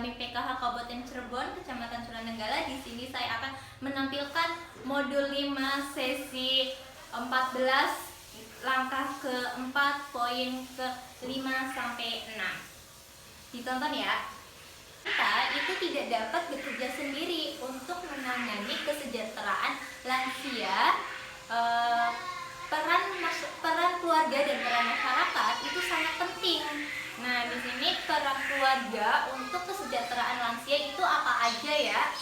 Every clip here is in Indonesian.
kami PKH Kabupaten Cirebon, Kecamatan Suranenggala. Di sini saya akan menampilkan modul 5 sesi 14 langkah ke-4 poin ke-5 sampai 6. Ditonton ya. Kita itu tidak dapat bekerja sendiri untuk menangani kesejahteraan lansia. Peran keluarga dan peran masyarakat itu sangat penting. Nah, di sini peran keluarga untuk kesejahteraan lansia itu apa aja ya?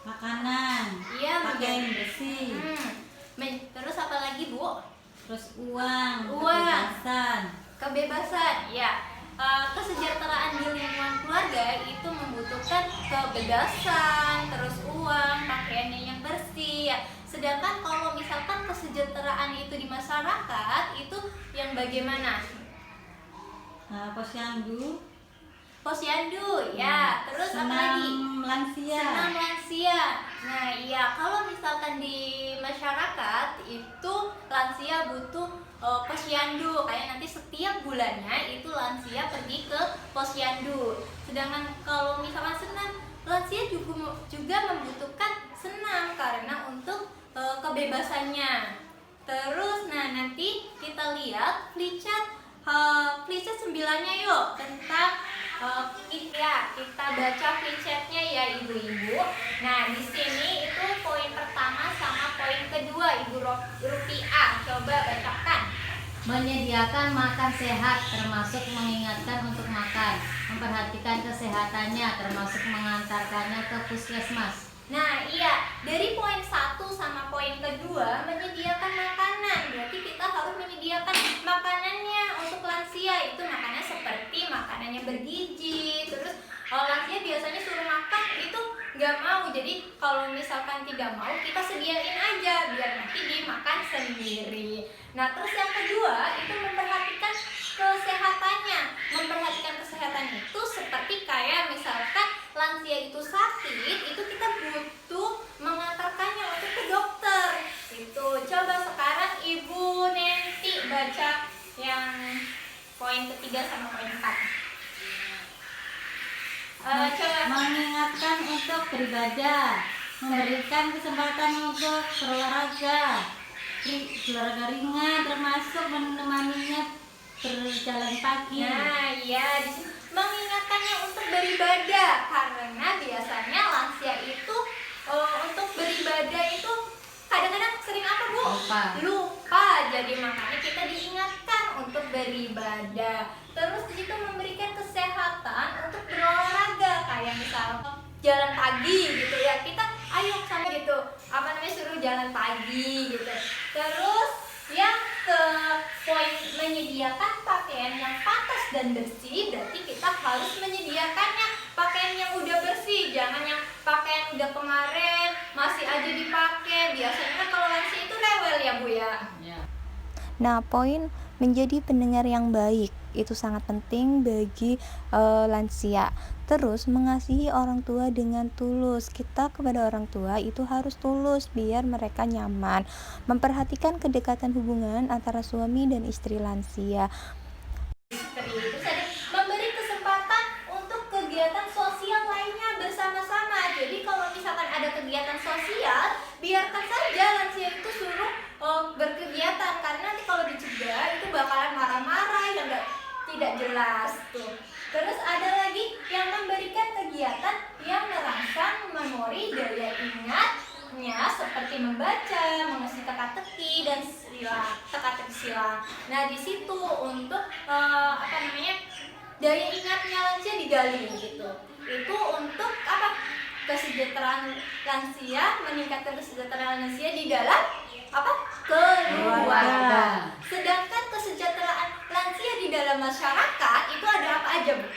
Makanan, Iya, pakaian bersih, terus apa lagi, Bu? terus uang, kebebasan, ya. Kesejahteraan di lingkungan keluarga itu membutuhkan kebebasan, terus uang, pakaiannya yang bersih, ya. Sedangkan kalau misalkan kesejahteraan itu di masyarakat itu yang bagaimana? posyandu, Ya. Terus apa lagi? lansia. Senam lansia. Nah, iya, kalau misalkan di masyarakat itu lansia butuh posyandu, kayak nanti setiap bulannya itu lansia pergi ke posyandu. Sedangkan kalau misalkan senam, lansia juga membutuhkan senam karena untuk kebebasannya. Terus, nah nanti kita lihat flipchart 9-nya yuk, tentang kita baca flipchartnya ya ibu-ibu. Nah, di sini itu poin pertama sama poin kedua, Ibu Rupiah. Coba bacakan. Menyediakan makan sehat termasuk mengingatkan untuk makan, memperhatikan kesehatannya termasuk mengantarkannya ke puskesmas. Nah, iya, dari poin 1 sama poin kedua menyediakan makanan. Berarti kita harus menyediakan makanannya untuk lansia. Itu makannya seperti makanan yang bergizi. Terus lansia biasanya suruh makan itu nggak mau. Jadi kalau misalkan tidak mau, kita sediain aja biar nanti dimakan sendiri. Nah, terus yang kedua itu memperhatikan kesehatannya. Memperhatikan kesehatan itu seperti kayak misalkan lansia itu sakit, itu kita butuh mengantarkannya untuk ke dokter. Itu. Coba sekarang Ibu Nenti baca yang poin ketiga sama poin 4. Coba. Mengingatkan untuk beribadah, memberikan kesempatan untuk berolahraga ringan, termasuk menemaninya berjalan pagi. Nah, iya, mengingatkannya untuk beribadah karena biasanya lansia itu untuk beribadah itu kadang-kadang sering apa, Bu? Lupa. Jadi makanya kita diingatkan untuk beribadah. Terus di situ memberikan kesehatan untuk berolahraga kayak misalnya jalan pagi gitu ya. Kita ayo sama gitu. Suruh jalan pagi gitu. Terus yang ke poin menyediakan pakaian yang pantas dan bersih, berarti kita harus menyediakannya pakaian yang udah bersih, jangan yang pakaian udah kemarin masih aja dipakai. Biasanya kan kalau lansia itu rewel ya, Bu ya. Nah, poin menjadi pendengar yang baik itu sangat penting bagi lansia. Terus mengasihi orang tua dengan tulus. Kita kepada orang tua itu harus tulus biar mereka nyaman. Memperhatikan kedekatan hubungan antara suami dan istri lansia. Terus ada memberi kesempatan untuk kegiatan sosial lainnya bersama-sama. Jadi kalau misalkan ada kegiatan sosial, biarkan saja lansia itu suruh berkegiatan, karena nanti kalau dicegah itu bakalan marah-marah yang tidak jelas tuh. Terus ada lagi yang memberikan kegiatan yang merangsang memori daya ingatnya seperti membaca, mengisi teka-teki dan teka-teki silang. Nah, di situ untuk daya ingatnya lansia digali gitu. Itu untuk apa? Kesejahteraan lansia, meningkatkan kesejahteraan lansia di dalam apa? Keluarga. Sedangkan kesejahteraan lansia di dalam masyarakat itu ada apa aja, Bu?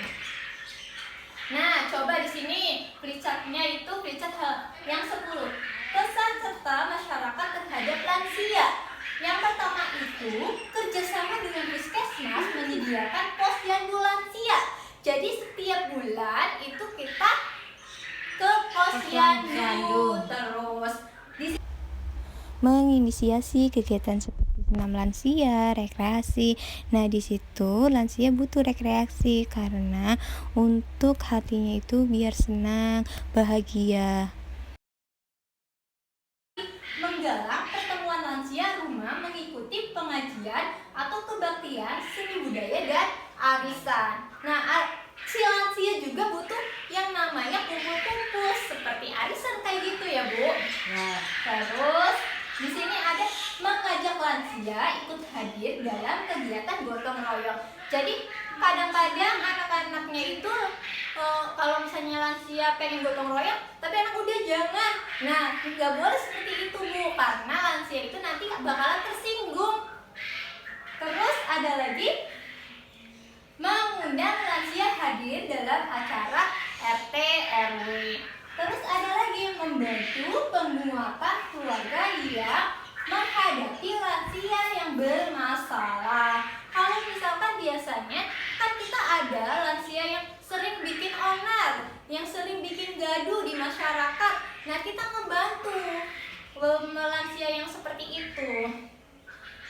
Nah, coba di sini flipchartnya itu flipchart yang 10. Pesan serta masyarakat terhadap lansia. Yang pertama itu kerjasama dengan puskesmas menyediakan posyandu lansia. Jadi setiap bulan itu kita ke posyandu terus. Menginisiasi kegiatan seperti lansia, rekreasi. Nah, di situ lansia butuh rekreasi karena untuk hatinya itu biar senang, bahagia. Menggalang pertemuan lansia rumah mengikuti pengajian atau kebaktian seni budaya dan arisan. Nah, si lansia juga butuh yang namanya kumpul-kumpul seperti arisan kayak gitu ya, Bu. Ya. Terus di sini ada mengajak lansia ikut hadir dalam kegiatan gotong royong. Jadi kadang-kadang anak-anaknya itu kalau misalnya lansia pengen gotong royong, tapi anak muda jangan. Nah, nggak boleh seperti itu, Bu, karena lansia itu nanti bakalan tersinggung. Terus ada lagi mengundang lansia hadir dalam acara RT RW. Terus ada lagi membantu penguatan keluarga yang menghadapi lansia yang bermasalah. Kalau misalkan biasanya kan kita ada lansia yang sering bikin onar, yang sering bikin gaduh di masyarakat. Nah, kita ngebantu lansia yang seperti itu.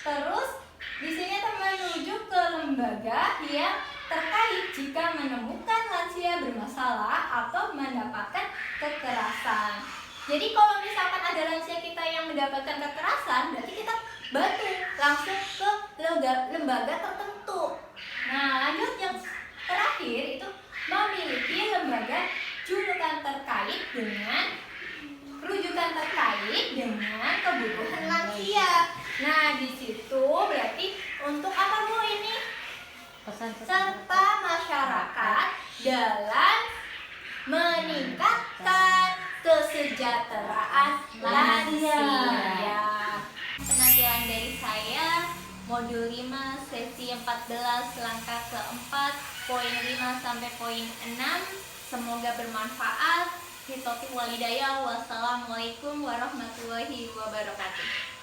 Terus di sini teman menuju ke lembaga yang terkait jika menemukan lansia bermasalah atau mendapatkan kekerasan. Jadi kalau misalkan ada lansia kita yang mendapatkan kekerasan, berarti kita bantu langsung ke lembaga tertentu. Nah, lanjut yang terakhir itu memiliki lembaga rujukan terkait dengan kebutuhan lansia. Nah, di situ berarti untuk apa, Bu, ini? Serta masyarakat dalam meningkatkan kesejahteraan lansia. Penampilan dari saya modul 5 sesi 14 langkah keempat poin 5 sampai poin 6. Semoga bermanfaat. Hitofi walidayah. Wassalamualaikum warahmatullahi wabarakatuh.